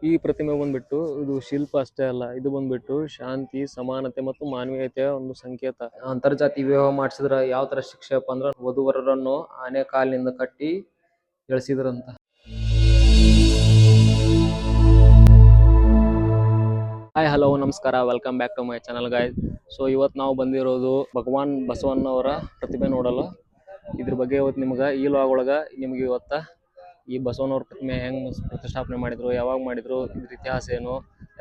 ಈ ಪ್ರತಿಮೆ ಬಂದ್ಬಿಟ್ಟು ಇದು ಶಿಲ್ಪ ಅಷ್ಟೇ ಅಲ್ಲ, ಇದು ಬಂದ್ಬಿಟ್ಟು ಶಾಂತಿ, ಸಮಾನತೆ ಮತ್ತು ಮಾನವೀಯತೆಯ ಒಂದು ಸಂಕೇತ. ಅಂತರ್ಜಾತಿ ವಿವಾಹ ಮಾಡಿಸಿದ್ರ ಯಾವ ತರ ಶಿಕ್ಷೆ ಅಪ್ಪ ಅಂದ್ರ ವಧುವರರನ್ನು ಆನೆ ಕಾಲಿನಿಂದ ಕಟ್ಟಿ ಇಳಿಸಿದ್ರಂತ. ಹಾಯ್, ಹಲೋ, ನಮಸ್ಕಾರ, welcome back to my channel guys. So ಇವತ್ತು ನಾವು ಬಂದಿರೋದು ಭಗವಾನ್ ಬಸವಣ್ಣವರ ಪ್ರತಿಮೆ ನೋಡಲು. ಇದ್ರ ಬಗ್ಗೆ ಇವತ್ತು ನಿಮ್ಗೆ ಈ ಲಾಗ್ ಒಳಗ ನಿಮ್ಗೆ ಇವತ್ತ ಈ ಬಸವಣ್ಣವ್ರ ಪ್ರತಿಮೆ ಹೆಂಗ್ ಪ್ರತಿಷ್ಠಾಪನೆ ಮಾಡಿದ್ರು, ಯಾವಾಗ ಮಾಡಿದ್ರು, ಇದ್ರ ಇತಿಹಾಸ ಏನು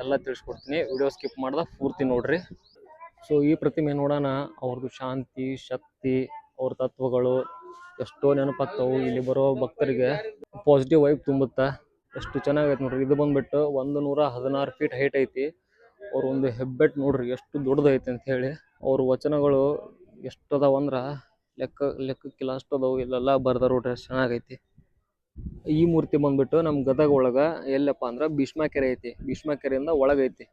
ಎಲ್ಲ ತಿಳಿಸ್ಕೊಡ್ತೀನಿ. ವಿಡಿಯೋ ಸ್ಕಿಪ್ ಮಾಡ್ದ ಪೂರ್ತಿ ನೋಡ್ರಿ. ಸೊ ಈ ಪ್ರತಿಮೆ ನೋಡೋಣ, ಅವ್ರದ್ದು ಶಾಂತಿ, ಶಕ್ತಿ, ಅವ್ರ ತತ್ವಗಳು ಎಷ್ಟೋ ನೆನಪಾಗ್ತಾವು. ಇಲ್ಲಿ ಬರೋ ಭಕ್ತರಿಗೆ ಪಾಸಿಟಿವ್ ವೈಬ್ ತುಂಬುತ್ತಾ. ಎಷ್ಟು ಚೆನ್ನಾಗೈತೆ ನೋಡ್ರಿ. ಇದು ಬಂದ್ಬಿಟ್ಟು 116 ಫೀಟ್ ಹೈಟ್ ಐತಿ. ಅವ್ರ ಒಂದು ಹೆಬ್ಬೆಟ್ ನೋಡ್ರಿ ಎಷ್ಟು ದೊಡ್ಡದೈತೆ ಅಂತ ಹೇಳಿ. ಅವ್ರ ವಚನಗಳು ಎಷ್ಟದಾವ ಅಂದ್ರ ಲೆಕ್ಕಕ್ಕಿಲ್ಲ, ಅಷ್ಟದವು. ಇಲ್ಲೆಲ್ಲ ಬರ್ದಾರ ನೋಡ್ರಿ, ಎಷ್ಟು ಚೆನ್ನಾಗೈತಿ. ಈ ಮೂರ್ತಿ ಬಂದ್ಬಿಟ್ಟು ನಮ್ ಗದಗ ಒಳಗ ಎಲ್ಲಪ್ಪ ಅಂದ್ರ ಭೀಷ್ಮ ಕೆರೆ ಐತಿ. ಭೀಷ್ಮ ಕೆರೆಯಿಂದ ಒಳಗೈತಿ.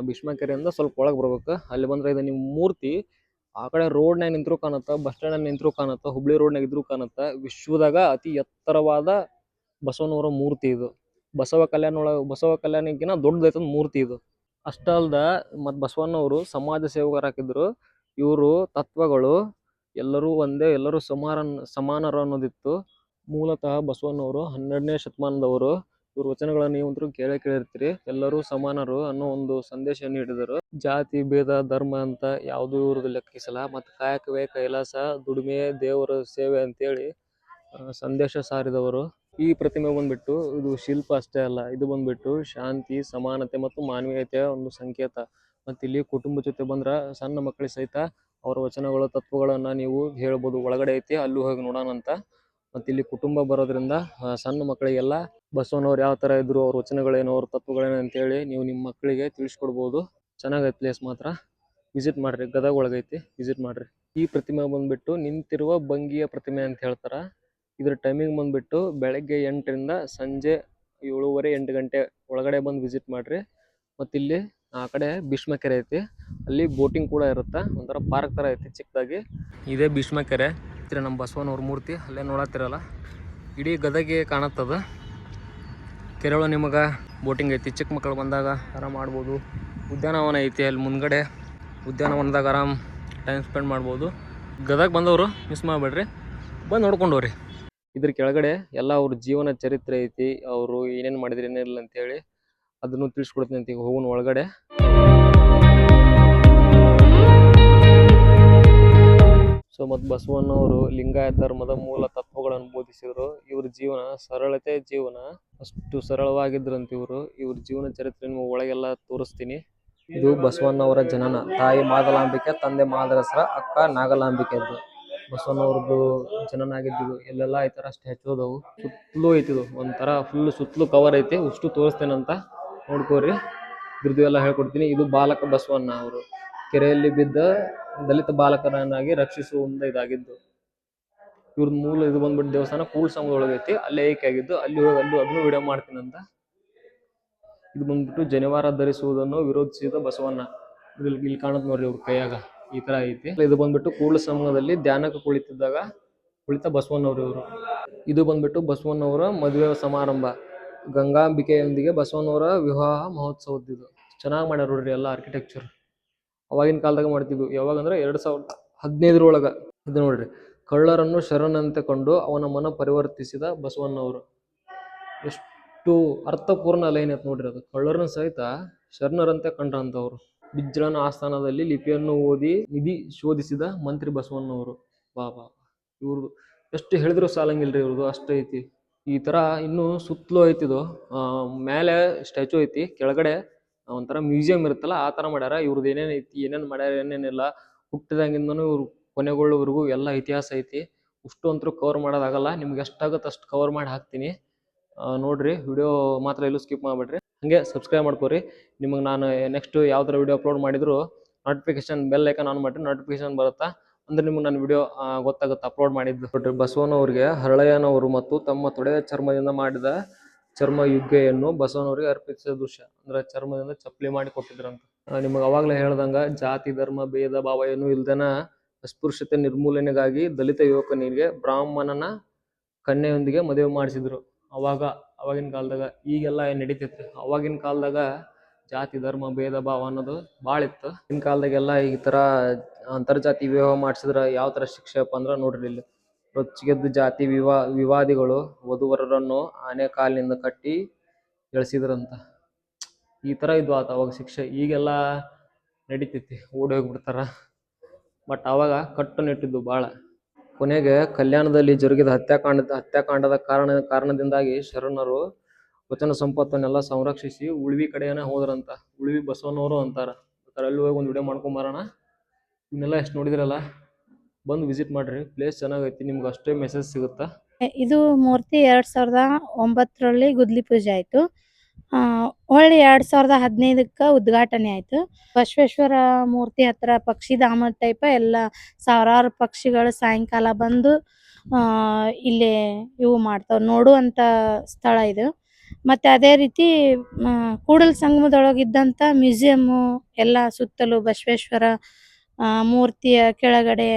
ಭೀಷ್ಮ ಕೆರೆಯಿಂದ ಸ್ವಲ್ಪ ಒಳಗ್ ಬರ್ಬೇಕು. ಅಲ್ಲಿ ಬಂದ್ರೆ ಇದು ನಿಮ್ ಮೂರ್ತಿ ಆ ಕಡೆ ರೋಡ್ನಾಗ ನಿಂತ್ರು ಕಾಣುತ್ತ, ಬಸ್ ಸ್ಟ್ಯಾಂಡ್ ನಿಂತ್ರು ಕಾಣುತ್ತ, ಹುಬ್ಳಿ ರೋಡ್ನಾಗ ಇದ್ರು ಕಾಣುತ್ತ. ವಿಶ್ವದಾಗ ಅತಿ ಎತ್ತರವಾದ ಬಸವನವರ ಮೂರ್ತಿ ಇದು. ಬಸವ ಕಲ್ಯಾಣಕ್ಕಿಂತ ದೊಡ್ಡದೈತದ ಮೂರ್ತಿ ಇದು. ಅಷ್ಟ ಅಲ್ದ ಮತ್ ಬಸವಣ್ಣವರು ಸಮಾಜ ಸೇವಕರಾಗಿದ್ರು. ಇವರು ತತ್ವಗಳು ಎಲ್ಲರೂ ಒಂದೇ, ಎಲ್ಲರೂ ಸಮಾನರು ಅನ್ನೋದಿತ್ತು. ಮೂಲತಃ ಬಸವಣ್ಣವರು 12ನೇ ಶತಮಾನದವರು. ಇವ್ರ ವಚನಗಳನ್ನ ನೀವಂತರೂ ಕೇಳಿರ್ತೀರಿ. ಎಲ್ಲರೂ ಸಮಾನರು ಅನ್ನೋ ಒಂದು ಸಂದೇಶ ನೀಡಿದರು. ಜಾತಿ, ಭೇದ, ಧರ್ಮ ಅಂತ ಯಾವುದು ಇವ್ರದ್ದು ಲೆಕ್ಕಿಸಲ್ಲ. ಮತ್ತು ಕಾಯಕವೇ ಕೈಲಾಸ, ದುಡಿಮೆ ದೇವರ ಸೇವೆ ಅಂತೇಳಿ ಸಂದೇಶ ಸಾರಿದವರು. ಈ ಪ್ರತಿಮೆ ಬಂದ್ಬಿಟ್ಟು ಇದು ಶಿಲ್ಪ ಅಷ್ಟೇ ಅಲ್ಲ, ಇದು ಬಂದ್ಬಿಟ್ಟು ಶಾಂತಿ, ಸಮಾನತೆ ಮತ್ತು ಮಾನವೀಯತೆಯ ಒಂದು ಸಂಕೇತ. ಮತ್ತು ಇಲ್ಲಿ ಕುಟುಂಬ ಜೊತೆ ಬಂದ್ರ ಸಣ್ಣ ಮಕ್ಕಳಿಗೆ ಸಹಿತ ಅವರ ವಚನಗಳ ತತ್ವಗಳನ್ನ ನೀವು ಹೇಳ್ಬೋದು. ಒಳಗಡೆ ಐತಿ, ಅಲ್ಲೂ ಹೋಗಿ ನೋಡೋಣ ಅಂತ. ಮತ್ತು ಇಲ್ಲಿ ಕುಟುಂಬ ಬರೋದ್ರಿಂದ ಸಣ್ಣ ಮಕ್ಕಳಿಗೆಲ್ಲ ಬಸವಣ್ಣವ್ರು ಯಾವ ತರ ಇದ್ರು, ಅವ್ರ ವಚನಗಳೇನು, ಅವ್ರ ತತ್ವಗಳೇನು ಅಂತೇಳಿ ನೀವು ನಿಮ್ಮ ಮಕ್ಕಳಿಗೆ ತಿಳಿಸ್ಕೊಡ್ಬೋದು. ಚೆನ್ನಾಗೈತೆ ಪ್ಲೇಸ್ ಮಾತ್ರ. ವಿಸಿಟ್ ಮಾಡ್ರಿ, ಗದಗ ಒಳಗೈತಿ, ವಿಸಿಟ್ ಮಾಡ್ರಿ. ಈ ಪ್ರತಿಮೆ ಬಂದ್ಬಿಟ್ಟು ನಿಂತಿರುವ ಭಂಗಿಯ ಪ್ರತಿಮೆ ಅಂತ ಹೇಳ್ತಾರ. ಇದ್ರ ಟೈಮಿಂಗ್ ಬಂದ್ಬಿಟ್ಟು ಬೆಳಗ್ಗೆ 8ರಿಂದ ಸಂಜೆ 7:30-8 ಗಂಟೆ ಒಳಗಡೆ ಬಂದು ವಿಸಿಟ್ ಮಾಡ್ರಿ. ಮತ್ತು ಇಲ್ಲಿ ಆ ಕಡೆ ಭೀಷ್ಮ ಕೆರೆ ಐತಿ, ಅಲ್ಲಿ ಬೋಟಿಂಗ್ ಕೂಡ ಇರುತ್ತೆ. ಒಂಥರ ಪಾರ್ಕ್ ತರ ಐತಿ ಚಿಕ್ಕದಾಗಿ. ಇದೇ ಭೀಷ್ಮ ಕೆರೆ. ನಮ್ಮ ಬಸವನವ್ರ ಮೂರ್ತಿ ಅಲ್ಲೇ ನೋಡತ್ತಿರಲ್ಲ, ಇಡೀ ಗದಗೆ ಕಾಣತ್ತದ. ಕೆರೆ ಒಳಗೆ ನಿಮಗೆ ಬೋಟಿಂಗ್ ಐತಿ, ಚಿಕ್ಕ ಮಕ್ಕಳು ಬಂದಾಗ ಆರಾಮ್ ಮಾಡ್ಬೋದು. ಉದ್ಯಾನವನ ಐತಿ ಅಲ್ಲಿ ಮುಂದ್ಗಡೆ, ಉದ್ಯಾನವನದಾಗ ಆರಾಮ್ ಟೈಮ್ ಸ್ಪೆಂಡ್ ಮಾಡ್ಬೋದು. ಗದಗ ಬಂದವರು ಮಿಸ್ ಮಾಡಬೇಡ್ರಿ, ಬಂದು ನೋಡ್ಕೊಂಡು ಹೋಗ್ರಿ. ಇದ್ರ ಕೆಳಗಡೆ ಎಲ್ಲ ಅವ್ರ ಜೀವನ ಚರಿತ್ರೆ ಐತಿ, ಅವರು ಏನೇನು ಮಾಡಿದ್ರು ಏನಿಲ್ಲ ಅಂತೇಳಿ ಅದನ್ನು ತಿಳಿಸ್ಕೊಡ್ತೀನಿ ಅಂತ. ಈಗ ಹೋಗೋಣ ಒಳಗಡೆ. ಸೊ ಮತ್ತು ಬಸವಣ್ಣವರು ಲಿಂಗಾಯತ ಧರ್ಮದ ಮೂಲ ತತ್ವಗಳನ್ನು ಬೋಧಿಸಿದ್ರು. ಇವ್ರ ಜೀವನ ಸರಳತೆ ಜೀವನ, ಅಷ್ಟು ಸರಳವಾಗಿದ್ರಂತ ಇವ್ರ ಜೀವನ ಚರಿತ್ರೆ ಒಳಗೆಲ್ಲ ತೋರಿಸ್ತೀನಿ. ಇದು ಬಸವಣ್ಣವರ ಜನನ. ತಾಯಿ ಮಾದಲಾಂಬಿಕೆ, ತಂದೆ ಮಾದರಸರ, ಅಕ್ಕ ನಾಗಲಾಂಬಿಕೆ ಇದ್ದು ಬಸವಣ್ಣವ್ರದ್ದು ಜನನ ಆಗಿದ್ದು. ಎಲ್ಲೆಲ್ಲ ಈ ತರ ಸ್ಟ್ಯಾಚು ಅದಾವು, ಸುತ್ತಲೂ ಐತಿದು ಒಂಥರ ಫುಲ್ ಸುತ್ತಲೂ ಕವರ್ ಐತಿ. ಅಷ್ಟು ತೋರಿಸ್ತೇನಂತ ನೋಡ್ಕೋರಿ. ಇದ್ರದ್ದು ಎಲ್ಲ ಹೇಳ್ಕೊಡ್ತೀನಿ. ಇದು ಬಾಲಕ ಬಸವಣ್ಣ. ಅವರು ಕೆರೆಯಲ್ಲಿ ಬಿದ್ದ ದಲಿತ ಬಾಲಕರನ್ನಾಗಿ ರಕ್ಷಿಸುವ ಇದಾಗಿದ್ದು. ಇವ್ರದ್ದು ಮೂಲ ಇದು ಬಂದ್ಬಿಟ್ಟು ದೇವಸ್ಥಾನ ಕೂಡ್ಸಂಗದೊಳಗೈತಿ, ಅಲ್ಲೇ ಏಕೆ ಆಗಿದ್ದು. ಅಲ್ಲಿ ಹೋಗಿ ಅದನ್ನು ವಿಡಿಯೋ ಮಾಡ್ತೀನಂತ. ಇದು ಬಂದ್ಬಿಟ್ಟು ಜನಿವಾರ ಧರಿಸುವುದನ್ನು ವಿರೋಧಿಸಿದ ಬಸವಣ್ಣ. ಇಲ್ಲಿ ಕಾಣುತ್ತೆ ನೋಡ್ರಿ, ಇವ್ರ ಕೈಯಾಗ ಈ ತರ ಐತಿ. ಇದು ಬಂದ್ಬಿಟ್ಟು ಕೂಡಲ ಸಂಗಮದಲ್ಲಿ ಧ್ಯಾನಕ್ಕೆ ಕುಳಿತ ಬಸವಣ್ಣವ್ರು ಇವರು. ಇದು ಬಂದ್ಬಿಟ್ಟು ಬಸವಣ್ಣವರ ಮದುವೆ ಸಮಾರಂಭ. ಗಂಗಾಂಬಿಕೆಯೊಂದಿಗೆ ಬಸವಣ್ಣವರ ವಿವಾಹ ಮಹೋತ್ಸವದ್ದು. ಚೆನ್ನಾಗಿ ಮಾಡ್ಯಾರ ನೋಡ್ರಿ ಎಲ್ಲ ಆರ್ಕಿಟೆಕ್ಚರ್. ಅವಾಗಿನ ಕಾಲದಾಗ ಮಾಡ್ತಿದ್ವು. ಯಾವಾಗ ಅಂದ್ರೆ 2015 ಇದು ನೋಡ್ರಿ, ಕಳ್ಳರನ್ನು ಶರಣಂತೆ ಕೊಂಡು ಅವನ ಮನ ಪರಿವರ್ತಿಸಿದ ಬಸವಣ್ಣವರು. ಎಷ್ಟು ಅರ್ಥಪೂರ್ಣ ಲೈನ್ ಐತೆ ನೋಡ್ರಿ ಅದು. ಕಳ್ಳರನ್ನ ಸಹಿತ ಶರಣರಂತೆ ಕಂಡ್ರಂತವ್ರು. ಬಿಜ್ಜಳನ ಆಸ್ಥಾನದಲ್ಲಿ ಲಿಪಿಯನ್ನು ಓದಿ ನಿಧಿ ಶೋಧಿಸಿದ ಮಂತ್ರಿ ಬಸವಣ್ಣವರು. ಬಾಬಾ, ಇವ್ರದ್ದು ಎಷ್ಟು ಹೇಳಿದ್ರು ಸಾಲಂಗಿಲ್ರಿ, ಇವ್ರದ್ದು ಅಷ್ಟ ಐತಿ. ಈ ತರ ಇನ್ನು ಸುತ್ತಲೂ ಐತಿದು. ಮೇಲೆ ಸ್ಟ್ಯಾಚು ಐತಿ, ಕೆಳಗಡೆ ಒಂಥರ ಮ್ಯೂಸಿಯಂ ಇರುತ್ತಲ್ಲ ಆ ತರ ಮಾಡ್ಯಾರ. ಇವ್ರದ್ದು ಏನೇನ್ ಐತಿ, ಏನೇನ್ ಮಾಡ್ಯಾರ, ಏನೇನಿಲ್ಲ, ಹುಟ್ಟಿದಾಗಿಂದನು ಇವ್ರು ಕೊನೆಗೊಳ್ಳೋವರೆಗೂ ಎಲ್ಲ ಇತಿಹಾಸ ಐತಿ. ಅಷ್ಟು ಅಂತೂ ಕವರ್ ಮಾಡೋದಾಗಲ್ಲ. ನಿಮ್ಗೆ ಎಷ್ಟಾಗುತ್ತೆ ಅಷ್ಟು ಕವರ್ ಮಾಡಿ ಹಾಕ್ತೀನಿ, ನೋಡ್ರಿ. ವಿಡಿಯೋ ಮಾತ್ರ ಎಲ್ಲೂ ಸ್ಕಿಪ್ ಮಾಡ್ಬೇಡ್ರಿ. ಹಂಗೆ ಸಬ್ಸ್ಕ್ರೈಬ್ ಮಾಡ್ಕೋರಿ. ನಿಮಗೆ ನಾನು ನೆಕ್ಸ್ಟ್ ಯಾವ್ದಾರ ವಿಡಿಯೋ ಅಪ್ಲೋಡ್ ಮಾಡಿದ್ರು ನೋಟಿಫಿಕೇಶನ್ ಬೆಲ್ ಐಕಾನ್ ಆನ್ ಮಾಡಿರಿ, ನೋಟಿಫಿಕೇಶನ್ ಬರುತ್ತಾ. ಅಂದ್ರೆ ನಿಮ್ಗೆ ನನ್ನ ವಿಡಿಯೋ ಗೊತ್ತಾಗುತ್ತೆ ಅಪ್ಲೋಡ್ ಮಾಡಿದ್ದು. ನೋಡ್ರಿ, ಬಸವಣ್ಣವ್ರಿಗೆ ಹರಳಯ್ಯನವರು ಮತ್ತು ತಮ್ಮ ತೊಡೆಯ ಚರ್ಮದಿಂದ ಮಾಡಿದ ಚರ್ಮ ಯುಗ್ಗೆಯನ್ನು ಬಸವಣ್ಣವ್ರಿಗೆ ಅರ್ಪಿಸಿದ ದೃಶ್ಯ. ಅಂದ್ರೆ ಚರ್ಮದಿಂದ ಚಪ್ಪಲಿ ಮಾಡಿ ಕೊಟ್ಟಿದ್ರಂತ. ನಿಮಗೆ ಅವಾಗಲೇ ಹೇಳ್ದಂಗ ಜಾತಿ, ಧರ್ಮ, ಭೇದ ಭಾವ ಏನು ಇಲ್ದನ ಅಸ್ಪೃಶ್ಯತೆ ನಿರ್ಮೂಲನೆಗಾಗಿ ದಲಿತ ಯುವಕನಿಗೆ ಬ್ರಾಹ್ಮಣನ ಕನ್ಯೆಯೊಂದಿಗೆ ಮದುವೆ ಮಾಡಿಸಿದ್ರು. ಅವಾಗ ಅವಾಗಿನ ಕಾಲದಾಗ. ಈಗೆಲ್ಲ ಏನ್ ನಡೀತೈತಿ, ಅವಾಗಿನ ಕಾಲದಾಗ ಜಾತಿ ಧರ್ಮ ಭೇದ ಭಾವ ಅನ್ನೋದು ಭಾಳ ಇತ್ತು. ಈಗಿನ ಕಾಲದಾಗೆಲ್ಲ ಈ ತರ ಅಂತರ್ಜಾತಿ ವಿವಾಹ ಮಾಡಿಸಿದ್ರ ಯಾವ ತರ ಶಿಕ್ಷೆ ಅಪ್ಪ ಅಂದ್ರ ನೋಡ್ರಿ ಇಲ್ಲಿ. ರೊಚ್ಚಿಗೆದ್ದು ಜಾತಿ ವಿವಾದಿಗಳು ವಧುವರರನ್ನು ಆನೆ ಕಾಲಿನಿಂದ ಕಟ್ಟಿ ಎಳ್ಸಿದ್ರಂತ. ಈ ತರ ಇದ್ವು ಆತ ಅವಾಗ ಶಿಕ್ಷೆ. ಈಗೆಲ್ಲ ನಡಿತೈತಿ, ಓಡಿ ಹೋಗ್ಬಿಡ್ತಾರ. ಬಟ್ ಅವಾಗ ಕಟ್ಟುನಿಟ್ಟಿದ್ದು ಭಾಳ. ಕೊನೆಗೆ ಕಲ್ಯಾಣದಲ್ಲಿ ಜರುಗಿದ ಹತ್ಯಾಕಾಂಡದ ಕಾರಣದಿಂದಾಗಿ ಶರಣರು ವಚನ ಸಂಪತ್ತನ್ನೆಲ್ಲ ಸಂರಕ್ಷಿಸಿ ಉಳ್ವಿ ಕಡೆಯನ್ನ ಹೋದ್ರಂತ. ಉಳ್ವಿ ಬಸವನವರು ಅಂತಾರ. ಅಲ್ಲಿ ಹೋಗಿ ಒಂದು ವಿಡಿಯೋ ಮಾಡ್ಕೊಂಡ್ ಬರೋಣ. ಇವನ್ನೆಲ್ಲ ಎಷ್ಟು ನೋಡಿದ್ರಲ್ಲ, ಬಂದು ವಿಸಿಟ್ ಮಾಡ್ರಿ. ಪ್ಲೇಸ್ ಚೆನ್ನಾಗೈತಿ, ನಿಮ್ಗೆ ಅಷ್ಟೇ ಮೆಸೇಜ್ ಸಿಗುತ್ತಾ. ಇದು ಮೂರ್ತಿ 2009ರಲ್ಲಿ ಗುದ್ಲಿ ಪೂಜೆ ಆಯ್ತು. ಹೊಳ್ಳಿ 2015ಕ್ಕ ಉದ್ಘಾಟನೆ ಆಯ್ತು. ಬಸವೇಶ್ವರ ಮೂರ್ತಿ ಹತ್ರ ಪಕ್ಷಿಧಾಮ ಟೈಪ್ ಎಲ್ಲ ಸಾವಿರಾರು ಪಕ್ಷಿಗಳು ಸಾಯಂಕಾಲ ಬಂದು ಇಲ್ಲಿ ಇವು ಮಾಡ್ತಾವ, ನೋಡುವಂತ ಸ್ಥಳ ಇದು. ಮತ್ತೆ ಅದೇ ರೀತಿ ಕೂಡಲ ಸಂಗಮದೊಳಗಿದ್ದಂತ ಮ್ಯೂಸಿಯಮ್ಮು ಎಲ್ಲ ಸುತ್ತಲೂ ಬಸವೇಶ್ವರ ಮೂರ್ತಿಯ ಕೆಳಗಡೆ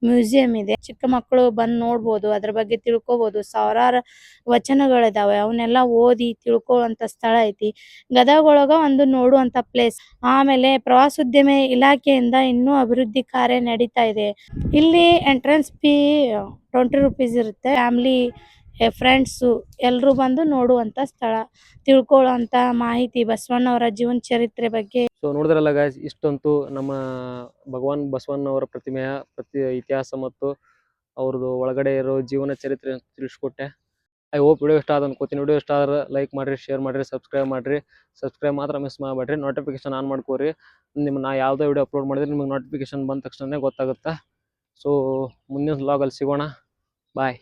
ಮ್ಯೂಸಿಯಂ ಇದೆ. ಚಿಕ್ಕ ಮಕ್ಕಳು ಬಂದು ನೋಡ್ಬೋದು, ಅದ್ರ ಬಗ್ಗೆ ತಿಳ್ಕೊಬೋದು. ಸಾವಿರಾರು ವಚನಗಳಿದಾವೆ, ಅವನ್ನೆಲ್ಲ ಓದಿ ತಿಳ್ಕೊಳ್ಳುವಂತ ಸ್ಥಳ ಐತಿ. ಗದಗ ಒಳಗ ಒಂದು ನೋಡುವಂತ ಪ್ಲೇಸ್. ಆಮೇಲೆ ಪ್ರವಾಸೋದ್ಯಮ ಇಲಾಖೆಯಿಂದ ಇನ್ನೂ ಅಭಿವೃದ್ಧಿ ಕಾರ್ಯ ನಡೀತಾ ಇದೆ. ಇಲ್ಲಿ ಎಂಟ್ರೆನ್ಸ್ ಫೀ 20 ರೂಪೀಸ್ ಇರುತ್ತೆ. ಫ್ಯಾಮಿಲಿ ಫ್ರೆಂಡ್ಸು ಎಲ್ಲರೂ ಬಂದು ನೋಡುವಂತ ಸ್ಥಳ, ತಿಳ್ಕೊಳ್ಳುವಂತ ಮಾಹಿತಿ ಬಸವಣ್ಣವರ ಜೀವನ ಚರಿತ್ರೆ ಬಗ್ಗೆ. ಸೊ ನೋಡಿದ್ರಲ್ಲ ಗಾಯ್ಸ್, ಇಷ್ಟಂತೂ ನಮ್ಮ ಭಗವಾನ್ ಬಸವಣ್ಣವರ ಪ್ರತಿಮೆಯ ಇತಿಹಾಸ ಮತ್ತು ಅವ್ರದ್ದು ಒಳಗಡೆ ಇರೋ ಜೀವನ ಚರಿತ್ರೆ ತಿಳಿಸ್ಕೊಟ್ಟೆ. ಐ ಹೋಪ್ ವಿಡಿಯೋ ಇಷ್ಟ ಆದ ಅನ್ಕೋತೀನಿ. ವಿಡಿಯೋ ಇಷ್ಟ ಆದ್ರೆ ಲೈಕ್ ಮಾಡಿರಿ, ಶೇರ್ ಮಾಡಿರಿ, ಸಬ್ಸ್ಕ್ರೈಬ್ ಮಾಡಿರಿ. ಸಬ್ಸ್ಕ್ರೈಬ್ ಮಾತ್ರ ಮಿಸ್ ಮಾಡಬೇಡ್ರಿ. ನೋಟಿಫಿಕೇಶನ್ ಆನ್ ಮಾಡ್ಕೋರಿ. ನಾ ಯಾವುದೇ ವಿಡಿಯೋ ಅಪ್ಲೋಡ್ ಮಾಡಿದ್ರೆ ನಿಮಗೆ ನೋಟಿಫಿಕೇಶನ್ ಬಂದ ತಕ್ಷಣ ಗೊತ್ತಾಗುತ್ತೆ. ಸೊ ಮುಂದಿನ ವ್ಲಾಗಲ್ಲಿ ಸಿಗೋಣ. ಬಾಯ್.